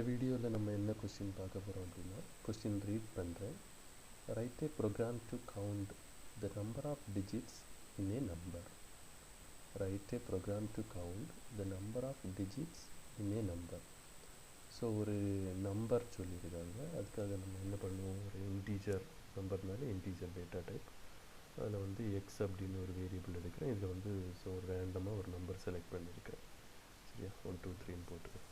வீடியோவில் நம்ம என்ன கொஸ்டின் பார்க்க போகிறோம் அப்படின்னா, கொஸ்டின் ரீட் பண்ணுறேன். Write a program to count the number of digits in a number. Write a program to count the number of digits in a number. So ஒரு number சொல்லியிருக்காங்க. அதுக்காக நம்ம என்ன பண்ணுவோம், ஒரு இன்டீஜர் நம்பர்னால இன்டீஜர் டேட்டா டைப். அதில் வந்து எக்ஸ் அப்படின்னு ஒரு வேரியபிள் எடுக்கிறேன். இதில் வந்து ஸோ ரேண்டமாக ஒரு நம்பர் செலக்ட் பண்ணியிருக்கேன். சரியா, 1 2 3 போட்டுக்கிறேன்.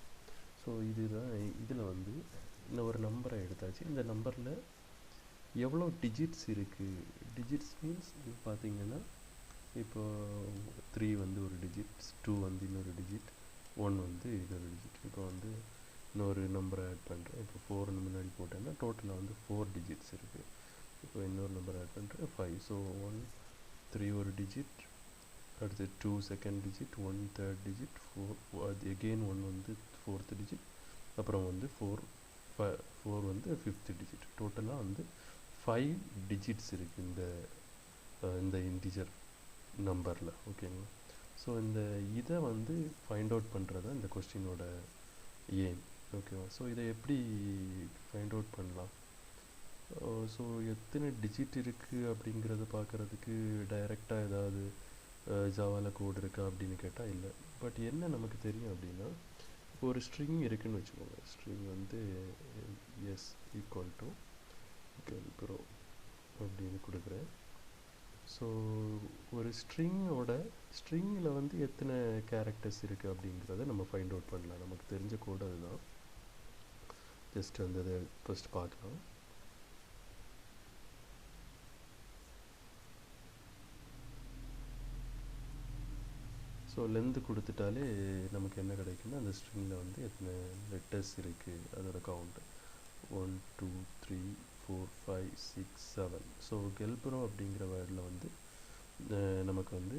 ஸோ இதுதான் இதில் வந்து இந்த ஒரு நம்பரை எடுத்தாச்சு. இந்த நம்பரில் எவ்வளோ டிஜிட்ஸ் இருக்குது. டிஜிட்ஸ் மீன்ஸ் இது பார்த்திங்கன்னா இப்போ 3 வந்து ஒரு டிஜிட்ஸ், 2 வந்து இன்னொரு டிஜிட், 1 வந்து இன்னொரு டிஜிட். இப்போ வந்து இன்னொரு நம்பரை ஆட் பண்ணுறேன். இப்போ 4 முன்னாடி போட்டேன்னா டோட்டலாக வந்து 4 டிஜிட்ஸ் இருக்குது. இப்போ இன்னொரு நம்பர் ஆட் பண்ணுறேன் 5. ஸோ 1 3 ஒரு டிஜிட், அடுத்து 2 செகண்ட் டிஜிட், 1 தேர்ட் டிஜிட், 4 அது எகெயின் 1 வந்து 4th டிஜிட், அப்புறம் வந்து 4 வந்து 5th டிஜிட். டோட்டலாக வந்து 5 டிஜிட்ஸ் இருக்குது இந்த இன்டிஜர் நம்பரில். ஓகேங்களா. ஸோ இதை வந்து ஃபைண்ட் அவுட் பண்ணுறது தான் இந்த கொஸ்டினோட எய்ம். ஓகேவா. ஸோ இதை எப்படி ஃபைண்ட் அவுட் பண்ணலாம். ஸோ எத்தனை டிஜிட் இருக்குது அப்படிங்கிறத பார்க்குறதுக்கு டைரெக்டாக ஏதாவது ஜாவாவில் கோட் இருக்கா அப்படின்னு கேட்டால் இல்லை. பட் என்ன நமக்கு தெரியும் அப்படின்னா, இப்போ ஒரு ஸ்ட்ரிங் இருக்குதுன்னு வச்சுக்கோங்க. ஸ்ட்ரிங் வந்து எஸ் ஈக்குவல் டு கெல்ப்ரோ அப்படின்னு கொடுக்குறேன். ஸோ ஒரு ஸ்ட்ரிங்கில் வந்து எத்தனை கேரக்டர்ஸ் இருக்குது அப்படிங்கிறத நம்ம ஃபைண்ட் அவுட் பண்ணலாம். நமக்கு தெரிஞ்ச கோட் அதுதான். ஜஸ்ட் வந்து அதை ஃபஸ்ட் பார்க்கலாம். ஸோ லென்த்து கொடுத்துட்டாலே நமக்கு என்ன கிடைக்குன்னா, அந்த ஸ்ட்ரிங்கில் வந்து எத்தனை லெட்டர்ஸ் இருக்குது அதோட கவுண்ட்டு 1 2 3 4 5 6 7. ஸோ கெல்ப்ரோ அப்படிங்கிற வேர்டில் வந்து நமக்கு வந்து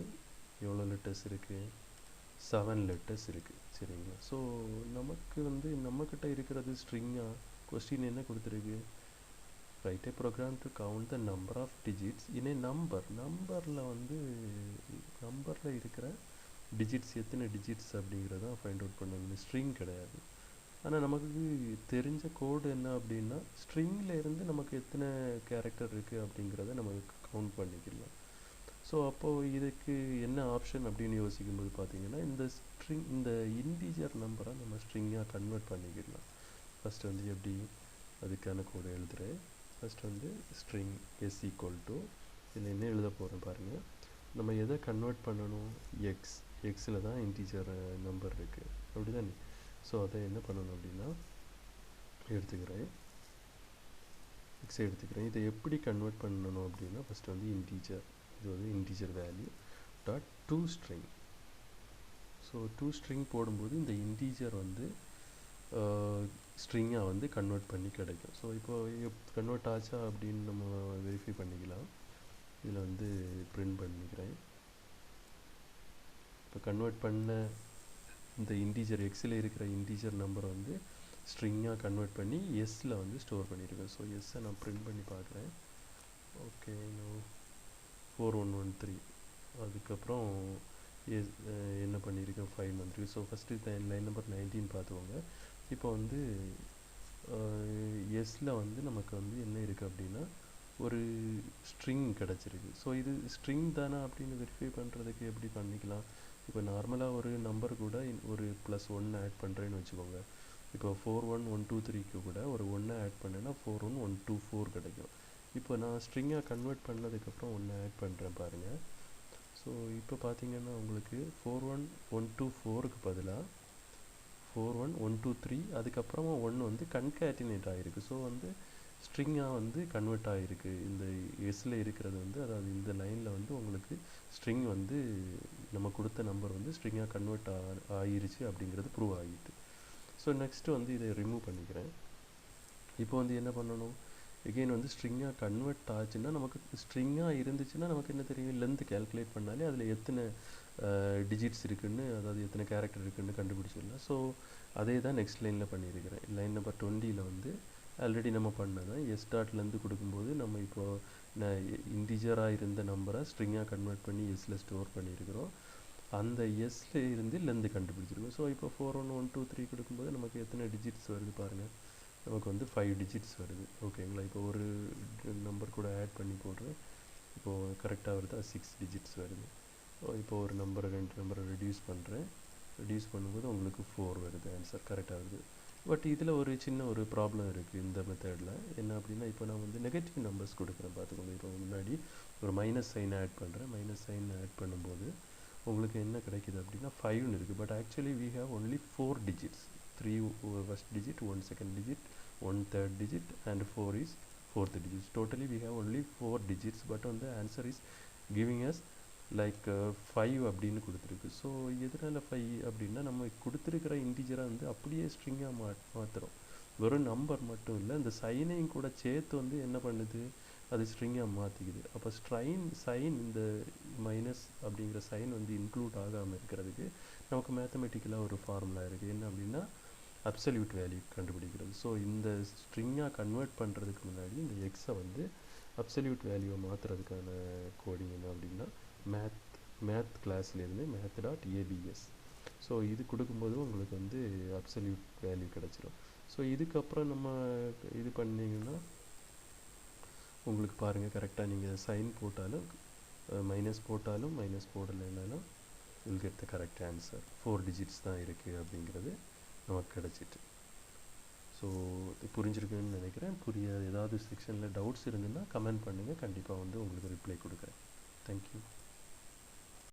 எவ்வளோ லெட்டர்ஸ் இருக்குது, 7 லெட்டர்ஸ் இருக்குது. சரிங்களா. ஸோ நமக்கு வந்து நம்மக்கிட்ட இருக்கிறது ஸ்ட்ரிங்காக. கொஸ்டின் என்ன கொடுத்துருக்கு, write a program to count the number of digits in a number. நம்பரில் இருக்கிற டிஜிட்ஸ் எத்தனை டிஜிட்ஸ் அப்படிங்கிறதான் ஃபைண்ட் அவுட் பண்ணணும், ஸ்ட்ரிங் கிடையாது. ஆனால் நமக்கு தெரிஞ்ச கோடு என்ன அப்படின்னா, ஸ்ட்ரிங்கில் இருந்து நமக்கு எத்தனை கேரக்டர் இருக்குது அப்படிங்கிறத நமக்கு கவுண்ட் பண்ணிக்கலாம். ஸோ அப்போது இதுக்கு என்ன ஆப்ஷன் அப்படின்னு யோசிக்கும்போது பார்த்திங்கன்னா, இந்த இன்டீஜர் நம்பரை நம்ம ஸ்ட்ரிங்காக கன்வெர்ட் பண்ணிக்கலாம். ஃபஸ்ட்டு வந்து எப்படி அதுக்கான கோடு எழுதுகிறேன். ஃபஸ்ட்டு வந்து ஸ்ட்ரிங் எஸ் ஈக்குவல் டு, இதில் என்ன எழுத போகிறேன் பாருங்கள். நம்ம எதை கன்வெர்ட் பண்ணணும், எக்ஸில் தான் இன்டீஜர் நம்பர் இருக்குது அப்படி தானே. ஸோ அதை என்ன பண்ணணும் அப்படின்னா, எடுத்துக்கிறேன் இதை எப்படி கன்வெர்ட் பண்ணணும் அப்படின்னா, ஃபஸ்ட்டு வந்து இன்டீஜர், இது வந்து integer value dot to string. So to string போடும்போது இந்த இன்டீஜர் வந்து ஸ்ட்ரிங்காக வந்து கன்வெர்ட் பண்ணி கிடைக்கும். ஸோ இப்போ கன்வெர்ட் ஆச்சா அப்படின்னு நம்ம வெரிஃபை பண்ணிக்கலாம். இதில் வந்து பிரிண்ட் பண்ணிக்கிறேன். இப்போ கன்வெர்ட் பண்ண இந்த இன்டீஜர் எக்ஸில் இருக்கிற இன்டீஜர் நம்பரை வந்து ஸ்ட்ரிங்காக கன்வெர்ட் பண்ணி எஸ்ஸில் வந்து ஸ்டோர் பண்ணியிருக்கேன். ஸோ எஸ்ஸை நான் பிரிண்ட் பண்ணி பார்க்குறேன். ஓகே, 4113. அதுக்கப்புறம் என்ன பண்ணியிருக்கேன், 5 வந்துருக்கு. ஸோ ஃபஸ்ட்டு லைன் நம்பர் 19 பார்த்துக்கோங்க. இப்போ வந்து எஸ்ஸில் வந்து நமக்கு வந்து என்ன இருக்குது அப்படின்னா, ஒரு ஸ்ட்ரிங் கிடச்சிருக்கு. ஸோ இது ஸ்ட்ரிங் தானே அப்படின்னு வெரிஃபை பண்ணுறதுக்கு எப்படி பண்ணிக்கலாம். இப்போ நார்மலாக ஒரு நம்பர் கூட ஒரு +1 ஆட் பண்ணுறேன்னு வச்சுக்கோங்க. இப்போ 41123க்கு கூட ஒரு 1 ஆட் பண்ணேன்னா 41124 கிடைக்கும். இப்போ நான் ஸ்ட்ரிங்காக கன்வெர்ட் பண்ணதுக்கப்புறம் 1 ஆட் பண்ணுறேன் பாருங்கள். ஸோ இப்போ பார்த்தீங்கன்னா உங்களுக்கு 41124க்கு பதிலாக 41123, அதுக்கப்புறமா 1 வந்து கன்கேட்டினேட் ஆகிருக்கு. ஸோ வந்து ஸ்ட்ரிங்காக வந்து கன்வெர்ட் ஆகிருக்கு. இந்த எஸ்ஸில் இருக்கிறது வந்து, அதாவது இந்த லைனில் வந்து உங்களுக்கு ஸ்ட்ரிங் வந்து நம்ம கொடுத்த நம்பர் வந்து ஸ்ட்ரிங்காக கன்வெர்ட் ஆகிருச்சு அப்படிங்கிறது ப்ரூவ் ஆகிட்டு. ஸோ நெக்ஸ்ட்டு வந்து இதை ரிமூவ் பண்ணிக்கிறேன். இப்போ வந்து என்ன பண்ணணும், எகெயின் வந்து ஸ்ட்ரிங்காக கன்வெர்ட் ஆச்சுன்னா, நமக்கு ஸ்ட்ரிங்காக இருந்துச்சுன்னா நமக்கு என்ன தெரியும், லென்த் கேல்குலேட் பண்ணாலே அதில் எத்தனை டிஜிட்ஸ் இருக்குதுன்னு, அதாவது எத்தனை கேரக்டர் இருக்குதுன்னு கண்டுபிடிச்சிடலாம். ஸோ அதே தான் நெக்ஸ்ட் லைனில் பண்ணியிருக்கிறேன். லைன் நம்பர் 20ல் வந்து ஆல்ரெடி நம்ம பண்ணதான் எஸ் டாட்லேருந்து கொடுக்கும்போது நம்ம இப்போது இன்டிஜராக இருந்த நம்பரை ஸ்ட்ரிங்காக கன்வெர்ட் பண்ணி எஸ்ஸில் ஸ்டோர் பண்ணியிருக்கிறோம். அந்த எஸ்ல இருந்து லென்த் கண்டுபிடிச்சிருக்கோம். ஸோ இப்போ 4 1 1 2 3 கொடுக்கும்போது நமக்கு எத்தனை டிஜிட்ஸ் வருது பாருங்கள். நமக்கு வந்து 5 டிஜிட்ஸ் வருது. ஓகேங்களா? இப்போ ஒரு நம்பர் கூட ஆட் பண்ணி போடுறேன். இப்போது கரெக்டாக வருதா? 6 டிஜிட்ஸ் வருது. இப்போ ஒரு நம்பரை 2 நம்பரை ரெடியூஸ் பண்ணுறேன். ரெடியூஸ் பண்ணும்போது உங்களுக்கு 4 வருது. ஆன்சர் கரெக்டாக வருது. பட் இதில் ஒரு சின்ன ஒரு ப்ராப்ளம் இருக்குது இந்த மெத்தடில். என்ன அப்படின்னா, இப்போ நான் வந்து நெகட்டிவ் நம்பர்ஸ் கொடுக்குறேன் பார்த்துக்கோங்க. இப்போ முன்னாடி ஒரு மைனஸ் சைன் ஆட் பண்ணுறேன். மைனஸ் சைன் ஆட் பண்ணும்போது உங்களுக்கு என்ன கிடைக்குது அப்படின்னா 5ன்னு இருக்குது. But actually we have only 4 digits. 3 first digit, 1 second digit, 1 third digit and 4 is fourth digit. Totally we have only 4 digits, but on the answer is giving us like 5 அப்படின்னு கொடுத்துருக்கு. So எதனால் 5 அப்படின்னா, நம்ம கொடுத்துருக்கிற இன்டிஜரை வந்து அப்படியே ஸ்ட்ரிங்காக மாற்றுறோம். வெறும் நம்பர் மட்டும் இல்லை, இந்த சைனையும் கூட சேர்த்து வந்து என்ன பண்ணுது, அது ஸ்ட்ரிங்காக மாற்றிக்குது. அப்போ சைன் இந்த மைனஸ் அப்படிங்கிற சைன் வந்து இன்க்ளூட் ஆகாமல் இருக்கிறதுக்கு நமக்கு மேத்தமெட்டிக்கலாக ஒரு ஃபார்முலா இருக்குது. என்ன அப்படின்னா, அப்சல்யூட் வேல்யூ கண்டுபிடிக்கிறது. ஸோ இந்த ஸ்ட்ரிங்காக கன்வெர்ட் பண்ணுறதுக்கு முன்னாடி இந்த எக்ஸை வந்து அப்சல்யூட் வேல்யூவை மாற்றுறதுக்கான கோடிங் என்ன அப்படின்னா, மேத் கிளாஸ்லேருந்து math.abs. ஸோ இது கொடுக்கும்போது உங்களுக்கு வந்து அப்சல்யூட் வேல்யூ கிடச்சிரும். ஸோ இதுக்கப்புறம் நம்ம இது பண்ணிங்கன்னா உங்களுக்கு பாருங்கள், கரெக்டாக நீங்கள் சைன் போட்டாலும் மைனஸ் போட்டாலும் மைனஸ் போடலைனாலும் will get the correct answer. 4 digits தான் இருக்குது அப்படிங்கிறது நமக்கு கிடச்சிட்டு. ஸோ புரிஞ்சிருக்குன்னு நினைக்கிறேன். ஏதாவது செக்ஷனில் டவுட்ஸ் இருந்துன்னா கமெண்ட் பண்ணுங்கள். கண்டிப்பாக வந்து உங்களுக்கு ரிப்ளை கொடுக்குறேன். தேங்க்யூ.